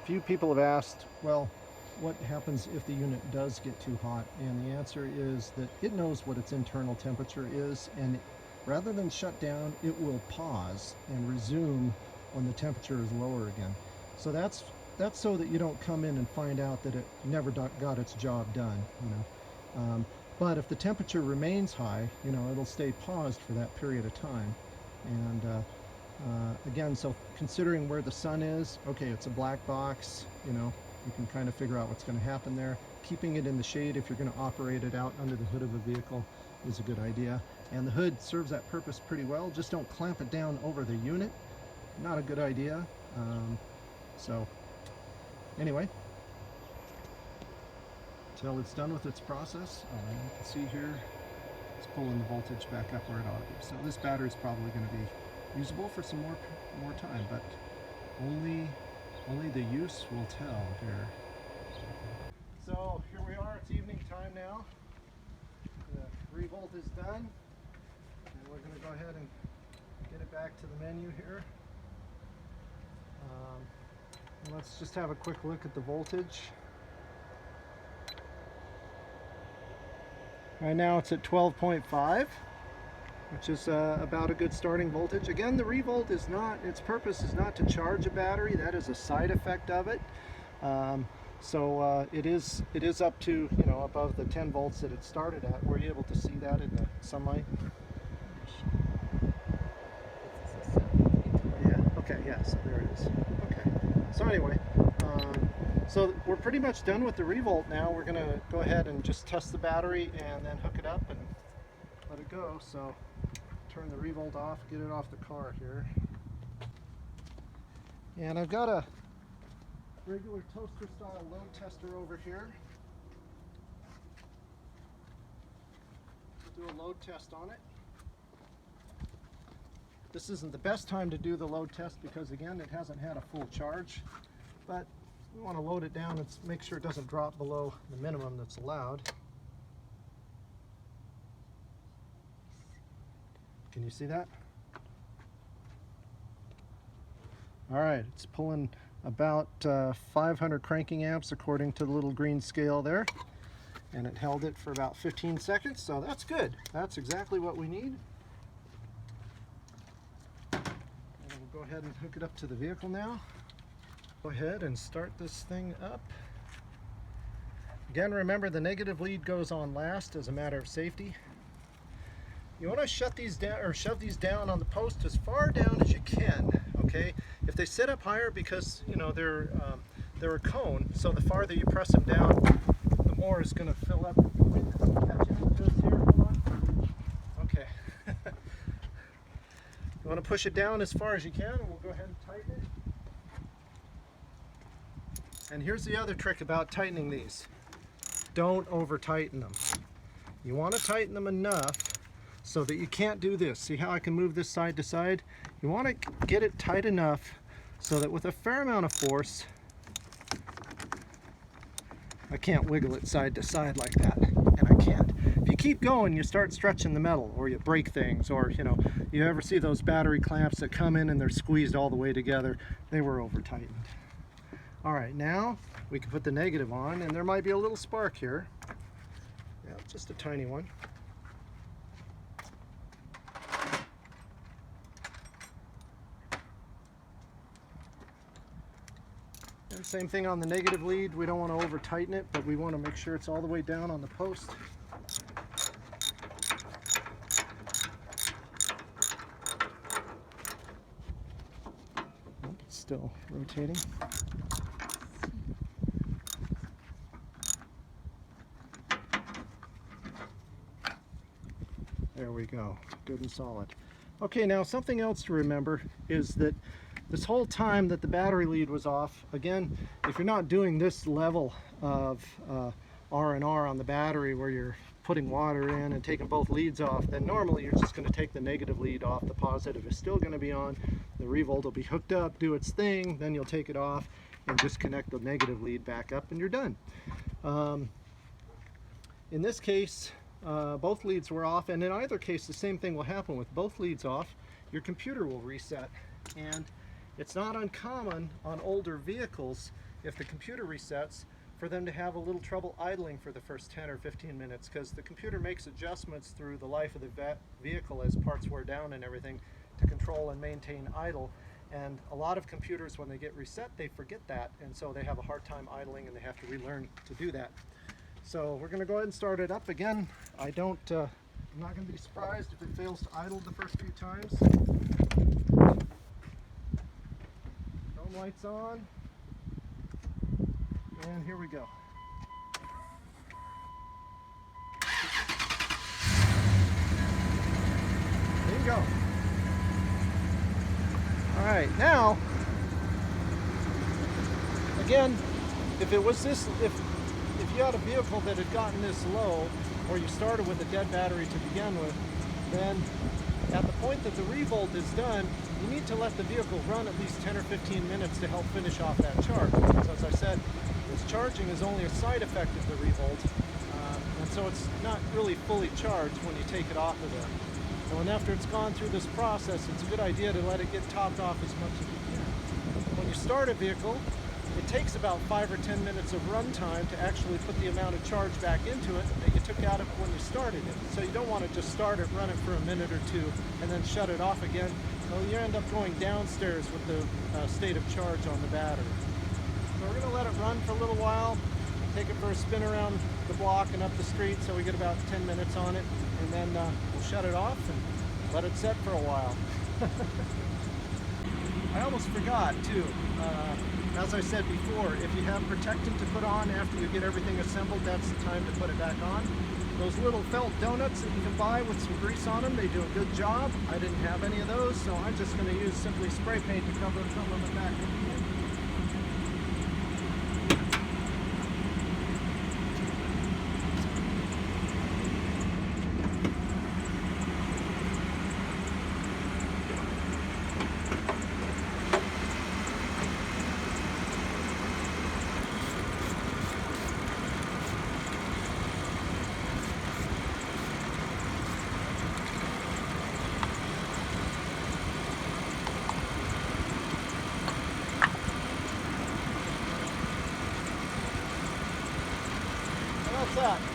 few people have asked, well, what happens if the unit does get too hot? And the answer is that it knows what its internal temperature is, and rather than shut down, it will pause and resume when the temperature is lower again. So that's so that you don't come in and find out that it never got its job done, you know. But if the temperature remains high, you know, it'll stay paused for that period of time. And again, so considering where the sun is, okay, it's a black box, you know, you can kind of figure out what's going to happen there. Keeping it in the shade if you're going to operate it out under the hood of a vehicle is a good idea. And the hood serves that purpose pretty well. Just don't clamp it down over the unit. Not a good idea. So anyway, until it's done with its process, you can see here, it's pulling the voltage back up where it ought to be. So this battery is probably going to be usable for some more time, but only the use will tell here. So here we are, it's evening time now. The revolt is done, and we're going to go ahead and get it back to the menu here. Let's just have a quick look at the voltage. Right now it's at 12.5, which is about a good starting voltage. Again, the revolt is not, its purpose is not to charge a battery. That is a side effect of it. It is up to, you know, above the 10 volts that it started at. Were you able to see that in the sunlight? Yeah, okay, yeah, so there it is. Okay, so anyway, so we're pretty much done with the revolt now. We're going to go ahead and just test the battery and then hook it up and let it go. So turn the revolt off, get it off the car here. And I've got a regular toaster style load tester over here. We'll do a load test on it. This isn't the best time to do the load test because again it hasn't had a full charge, but we want to load it down and make sure it doesn't drop below the minimum that's allowed. Can you see that? All right, it's pulling about 500 cranking amps according to the little green scale there, and it held it for about 15 seconds, so that's good. That's exactly what we need. And we'll go ahead and hook it up to the vehicle now. Go ahead and start this thing up. Again, remember the negative lead goes on last as a matter of safety. You want to shut these down or shove these down on the post as far down as you can. Okay, if they sit up higher because you know they're a cone, so the farther you press them down, the more is going to fill up. Catch any of this here? Hold on. Okay. You want to push it down as far as you can, and we'll go ahead and tighten it. And here's the other trick about tightening these. Don't over tighten them. You want to tighten them enough so that you can't do this. See how I can move this side to side? You want to get it tight enough so that with a fair amount of force, I can't wiggle it side to side like that, and I can't. If you keep going, you start stretching the metal, or you break things, or you know, you ever see those battery clamps that come in and they're squeezed all the way together? They were over tightened. All right, now we can put the negative on, and there might be a little spark here. Yeah, just a tiny one. And same thing on the negative lead. We don't want to over tighten it, but we want to make sure it's all the way down on the post. Nope, it's still rotating. There we go, good and solid. Okay, now something else to remember is that this whole time that the battery lead was off, again, if you're not doing this level of R&R on the battery where you're putting water in and taking both leads off, then normally you're just going to take the negative lead off. The positive is still going to be on. The revolt will be hooked up, do its thing, then you'll take it off and just connect the negative lead back up and you're done. In this case, both leads were off, and in either case the same thing will happen. With both leads off, your computer will reset. And it's not uncommon on older vehicles if the computer resets, for them to have a little trouble idling for the first 10 or 15 minutes, because the computer makes adjustments through the life of the vehicle as parts wear down and everything to control and maintain idle. And a lot of computers, when they get reset, they forget that, and so they have a hard time idling and they have to relearn to do that. So we're going to go ahead and start it up again. I'm not going to be surprised if it fails to idle the first few times. Dome lights on. And here we go. There you go. All right, now, again, if it was this, if you had a vehicle that had gotten this low, or you started with a dead battery to begin with, then at the point that the revolt is done, you need to let the vehicle run at least 10 or 15 minutes to help finish off that charge. Because as I said, this charging is only a side effect of the revolt, and so it's not really fully charged when you take it off of there. So, and after it's gone through this process, it's a good idea to let it get topped off as much as you can. When you start a vehicle, it takes about 5 or 10 minutes of run time to actually put the amount of charge back into it that you took out of it when you started it. So you don't want to just start it, run it for a minute or two, and then shut it off again. Well, you end up going downstairs with the state of charge on the battery. So we're going to let it run for a little while, take it for a spin around the block and up the street, so we get about 10 minutes on it, and then we'll shut it off and let it set for a while. I almost forgot too. As I said before, if you have protectant to put on after you get everything assembled, that's the time to put it back on. Those little felt donuts that you can buy with some grease on them, they do a good job. I didn't have any of those, so I'm just going to use simply spray paint to cover some of it back in. That's that.